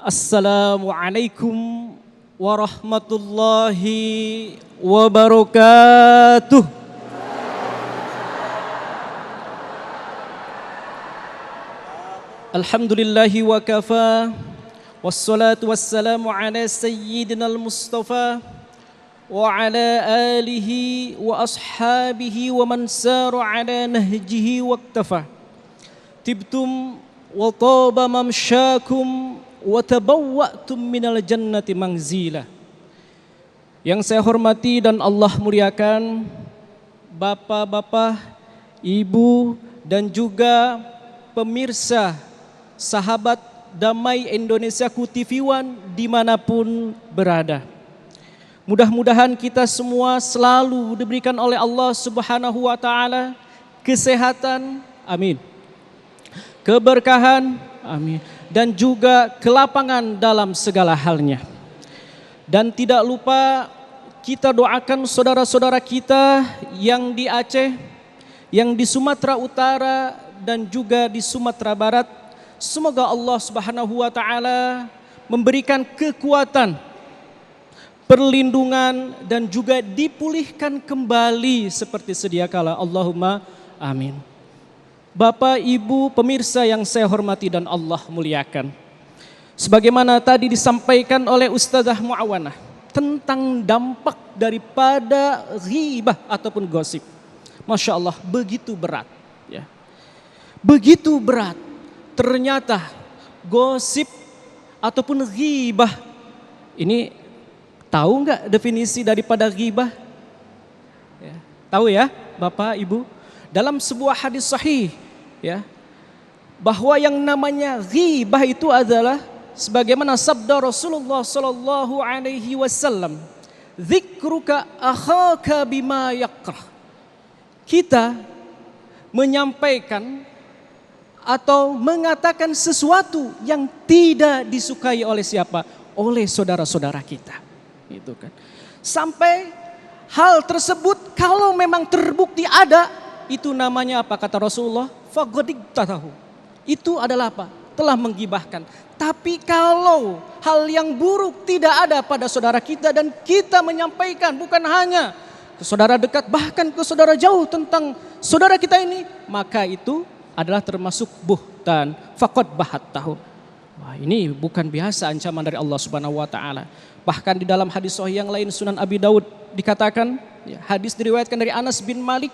Assalamualaikum warahmatullahi wabarakatuh. Alhamdulillahi wa kafa, wassalatu wassalamu ala sayyidina al-mustafa wa ala alihi wa ashabihi wa man sara ala nahjihi waktafa. Tibtum wa taba mamsyakum wa tabawwa'tum minal jannati manzila. Yang saya hormati dan Allah muliakan bapak-bapak, ibu dan juga pemirsa sahabat Damai Indonesiaku TV One dimanapun berada. Mudah-mudahan kita semua selalu diberikan oleh Allah Subhanahu wa Ta'ala kesehatan, amin, keberkahan, amin, dan juga kelapangan dalam segala halnya. Dan tidak lupa kita doakan saudara-saudara kita yang di Aceh, yang di Sumatera Utara dan juga di Sumatera Barat. Semoga Allah Subhanahu wa Ta'ala memberikan kekuatan, perlindungan dan juga dipulihkan kembali seperti sedia kala. Allahumma amin. Bapak, Ibu, pemirsa yang saya hormati dan Allah muliakan. Sebagaimana tadi disampaikan oleh Ustazah Muawanah tentang dampak daripada ghibah ataupun gosip. Masya Allah, begitu berat. Ya. Begitu berat. Ternyata gosip ataupun ghibah. Ini tahu nggak definisi daripada ghibah? Ya. Tahu ya Bapak, Ibu? Dalam sebuah hadis sahih, ya, bahwa yang namanya ghibah itu adalah sebagaimana sabda Rasulullah sallallahu alaihi wasallam, "Dzikruka akhaka bima yakrah." Kita menyampaikan atau mengatakan sesuatu yang tidak disukai oleh siapa? Oleh saudara-saudara kita. Itu kan. Sampai hal tersebut kalau memang terbukti ada, itu namanya apa kata Rasulullah? Faqadiqtatahu. Itu adalah apa? Telah menggibahkan. Tapi kalau hal yang buruk tidak ada pada saudara kita dan kita menyampaikan bukan hanya ke saudara dekat bahkan ke saudara jauh tentang saudara kita ini, maka itu adalah termasuk buhtan. Faqad bahattahu. Wah, ini bukan biasa ancaman dari Allah Subhanahu wa Ta'ala. Bahkan di dalam hadis sahih yang lain Sunan Abi Daud dikatakan, ya, hadis diriwayatkan dari Anas bin Malik,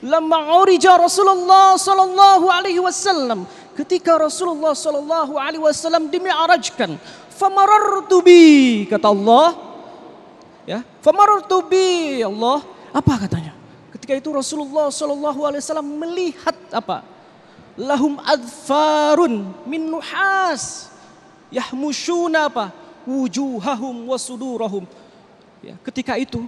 lamma urija Rasulullah sallallahu alaihi wasallam, ketika Rasulullah sallallahu alaihi wasallam dimi'rajkan, famarartu bi, kata Allah, ya, famarartu bi Allah, apa katanya? Ketika itu Rasulullah sallallahu alaihi wasallam melihat apa? Lahum adfarun min nuhas yahmushuna apa? Wujuhahum wa sudurahum. Ya, ketika itu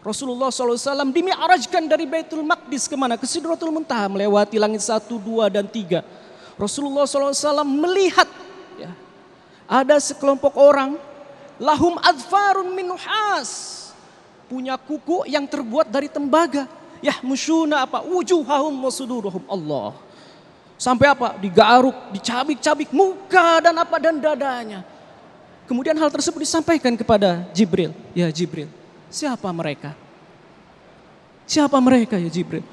Rasulullah SAW dimi'rajkan dari Baitul Maqdis kemana? Ke Sidratul Muntaha, melewati langit 1, 2, dan 3. Rasulullah SAW melihat, ya, ada sekelompok orang, lahum adfarun min nuhas, punya kuku yang terbuat dari tembaga. Yahmushuna apa? Wujuhahum wa sudurahum. Allah. Sampai apa? Digaruk, dicabik-cabik muka dan apa dan dadanya. Kemudian hal tersebut disampaikan kepada Jibril. Ya Jibril, siapa mereka? Siapa mereka ya Jibril?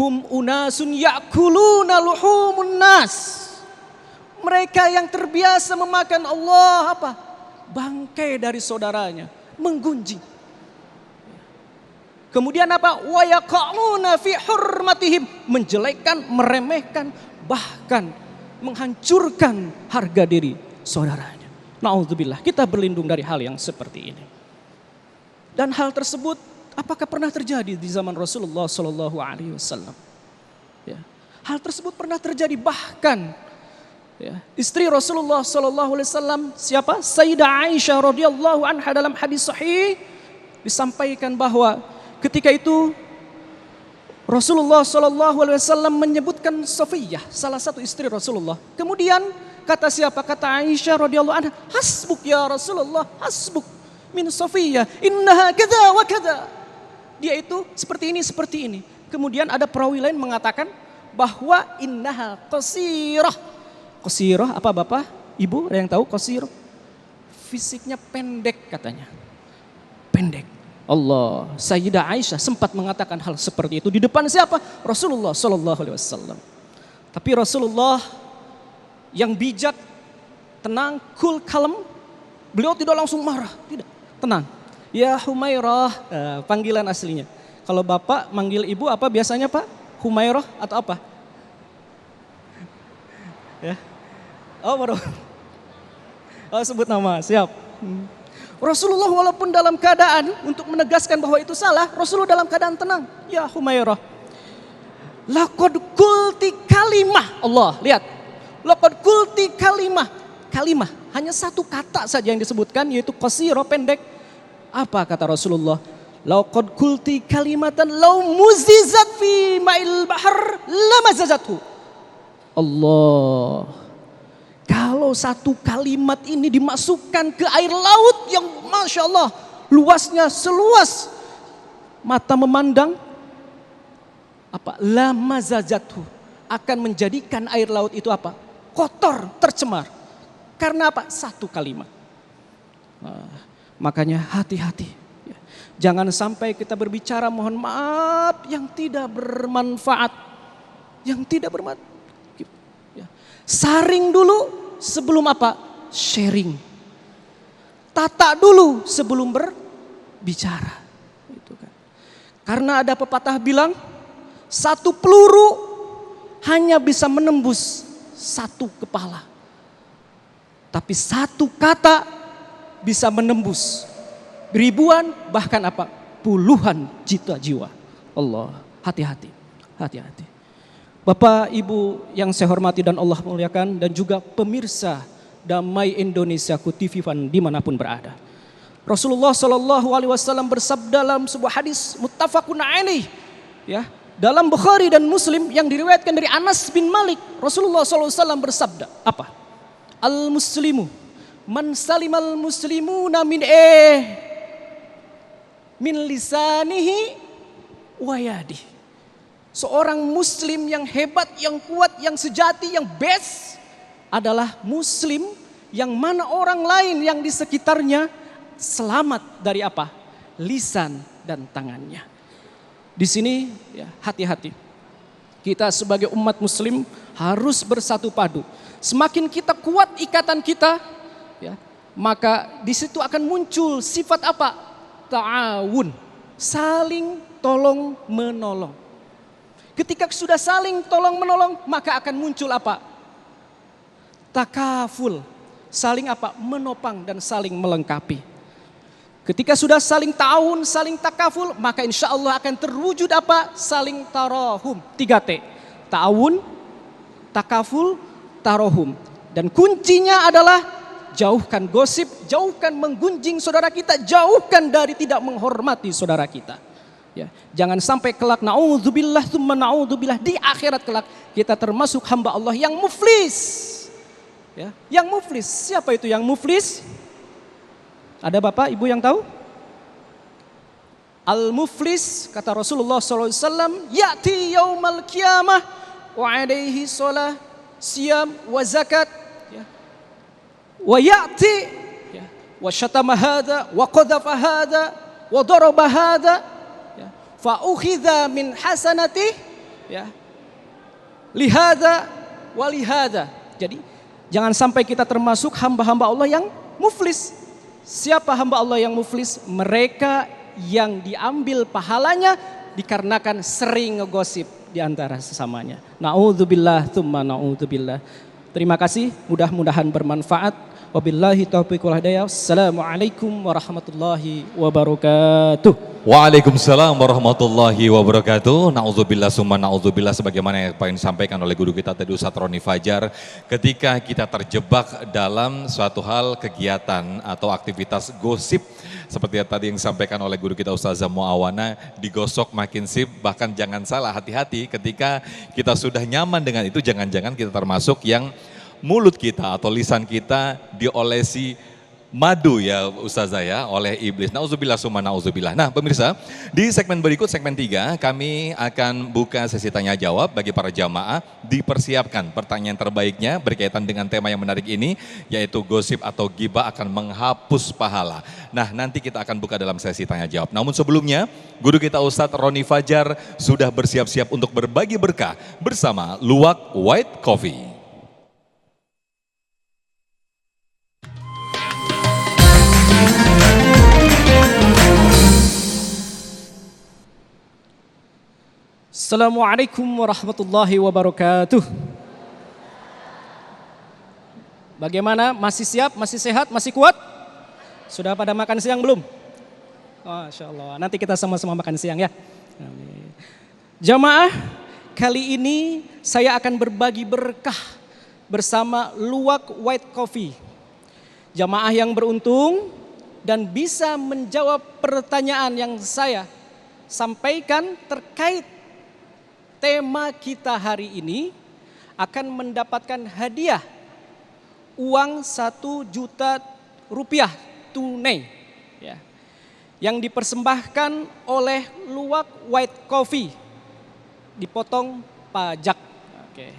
Hum unasun ya'kuluna luhumun nas. Mereka yang terbiasa memakan Allah apa? Bangkai dari saudaranya, menggunjing. Kemudian apa? Wa yaqa'una fi hurmatihim, menjelekkan, meremehkan, bahkan menghancurkan harga diri saudaranya. Na'udzubillah, kita berlindung dari hal yang seperti ini. Dan hal tersebut apakah pernah terjadi di zaman Rasulullah Sallallahu Alaihi Wasallam? Ya. Hal tersebut pernah terjadi, bahkan ya, istri Rasulullah Sallallahu Alaihi Wasallam siapa? Sayyidah Aisyah radhiyallahu anha dalam hadis sahih disampaikan bahwa ketika itu Rasulullah Sallallahu Alaihi Wasallam menyebutkan Safiyah, salah satu istri Rasulullah. Kemudian kata siapa? Kata Aisyah radhiyallahu anha, hasbuk ya Rasulullah, hasbuk min Safiyah, innaha kada wa kada. Dia itu seperti ini, seperti ini. Kemudian ada perawi lain mengatakan bahwa innaha qasirah. Qasirah apa Bapak? Ibu ada yang tahu qasirah? Fisiknya pendek katanya. Pendek. Allah, Sayyidah Aisyah sempat mengatakan hal seperti itu di depan siapa? Rasulullah Shallallahu Alaihi Wasallam. Tapi Rasulullah yang bijak, tenang, cool, kalem, beliau tidak langsung marah, tidak, tenang. Ya Humairah, panggilan aslinya. Kalau bapak manggil ibu apa biasanya Pak? Humairah atau apa? Ya, oh baru, oh sebut nama, siap. Rasulullah walaupun dalam keadaan untuk menegaskan bahwa itu salah, Rasulullah dalam keadaan tenang. Ya Humairah, laqad qulti kalimah. Allah, lihat. Laqad qulti kalimah. Kalimah, hanya satu kata saja yang disebutkan, yaitu qasirah, pendek. Apa kata Rasulullah? Laqad qulti kalimatan law muzizat fi ma'il bahr lamazazathu. Allah. Kalau satu kalimat ini dimasukkan ke air laut yang Masya Allah luasnya seluas mata memandang, apa? Lamazazathu, akan menjadikan air laut itu apa? Kotor, tercemar. Karena apa? Satu kalimat. Makanya hati-hati. Jangan sampai kita berbicara mohon maaf yang tidak bermanfaat. Yang tidak bermanfaat. Saring dulu sebelum apa? Sharing. Tata dulu sebelum berbicara. Itu kan. Karena ada pepatah bilang, satu peluru hanya bisa menembus satu kepala. Tapi satu kata bisa menembus ribuan, bahkan apa? Puluhan juta jiwa. Allah, hati-hati, hati-hati. Bapak, Ibu yang saya hormati dan Allah muliakan, dan juga pemirsa Damai Indonesia TV Fan dimanapun berada. Rasulullah Shallallahu Alaihi Wasallam bersabda dalam sebuah hadis muttafaqun alaih, ya, dalam Bukhari dan Muslim yang diriwayatkan dari Anas bin Malik. Rasulullah Shallallahu Alaihi Wasallam bersabda, apa? Al muslimu man salimal muslimuna min lisanihi wa yadihi. Seorang muslim yang hebat, yang kuat, yang sejati, yang best adalah muslim yang mana orang lain yang di sekitarnya selamat dari apa? Lisan dan tangannya. Di sini ya, hati-hati. Kita sebagai umat muslim harus bersatu padu. Semakin kita kuat ikatan kita, ya, maka di situ akan muncul sifat apa? Ta'awun, saling tolong menolong. Ketika sudah saling tolong menolong, maka akan muncul apa? Takaful, saling apa? Menopang dan saling melengkapi. Ketika sudah saling ta'awun, saling takaful, maka insya Allah akan terwujud apa? Saling tarahum. 3T, ta'awun, takaful, tarahum. Dan kuncinya adalah jauhkan gosip, jauhkan menggunjing saudara kita, jauhkan dari tidak menghormati saudara kita. Ya, jangan sampai kelak naudzubillah tsumma naudzubillah di akhirat kelak kita termasuk hamba Allah yang muflis. Ya, yang muflis. Siapa itu yang muflis? Ada Bapak, Ibu yang tahu? Al-muflis kata Rasulullah SAW, ya'ti yaumal qiyamah wa alaihi shalah, siyam wa zakat, ya. Wa ya'ti, ya, wa syatama hadza wa qadhafa hadza wa daraba hadza, fa ukhidha min hasanati, ya, lihada wa lihada. Jadi jangan sampai kita termasuk hamba-hamba Allah yang muflis. Siapa hamba Allah yang muflis? Mereka yang diambil pahalanya dikarenakan sering ngegosip di antara sesamanya. Na'udzubillah tsumma na'udzubillah. Terima kasih, mudah-mudahan bermanfaat. Wabillahi taufiq wal hidayah. Assalamualaikum warahmatullahi wabarakatuh. Waalaikumsalam warahmatullahi wabarakatuh. Na'udzubillah summa na'udzubillah, sebagaimana yang disampaikan oleh guru kita tadi Ustadz Roni Fajar. Ketika kita terjebak dalam suatu hal, kegiatan atau aktivitas gosip, seperti yang tadi yang disampaikan oleh guru kita Ustazah Muawana, digosok makin sip. Bahkan jangan salah, hati-hati ketika kita sudah nyaman dengan itu, jangan-jangan kita termasuk yang mulut kita atau lisan kita diolesi madu ya Ustazah ya oleh iblis. Nauzubillah summa nauzubillah. Nah pemirsa, di segmen berikut, segmen 3, kami akan buka sesi tanya jawab bagi para jamaah. Dipersiapkan pertanyaan terbaiknya berkaitan dengan tema yang menarik ini, yaitu gosip atau ghibah akan menghapus pahala. Nah nanti kita akan buka dalam sesi tanya jawab. Namun sebelumnya, guru kita Ustadz Roni Fajar sudah bersiap-siap untuk berbagi berkah bersama Luwak White Coffee. Assalamualaikum warahmatullahi wabarakatuh. Bagaimana? Masih siap? Masih sehat? Masih kuat? Sudah pada makan siang belum? Masya Allah. Nanti kita sama-sama makan siang ya. Amin. Jamaah, kali ini saya akan berbagi berkah bersama Luwak White Coffee. Jamaah yang beruntung dan bisa menjawab pertanyaan yang saya sampaikan terkait tema kita hari ini akan mendapatkan hadiah uang 1 juta rupiah tunai ya, yang dipersembahkan oleh Luwak White Coffee, dipotong pajak. Oke,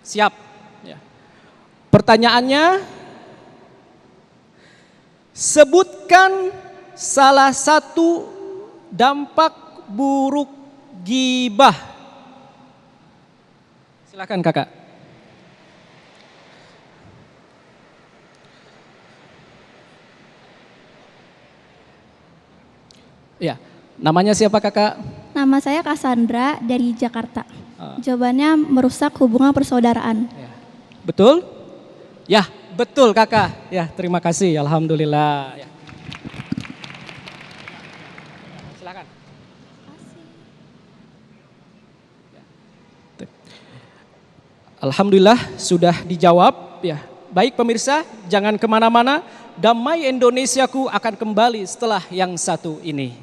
siap ya. Pertanyaannya, sebutkan salah satu dampak buruk ghibah. Silakan kakak. Ya, namanya siapa kakak? Nama saya Cassandra dari Jakarta. Jawabannya merusak hubungan persaudaraan. Ya. Betul? Ya, betul kakak. Ya, terima kasih. Alhamdulillah. Ya. Silakan. Alhamdulillah sudah dijawab ya. Baik pemirsa, jangan kemana-mana. Damai Indonesiaku akan kembali setelah yang satu ini.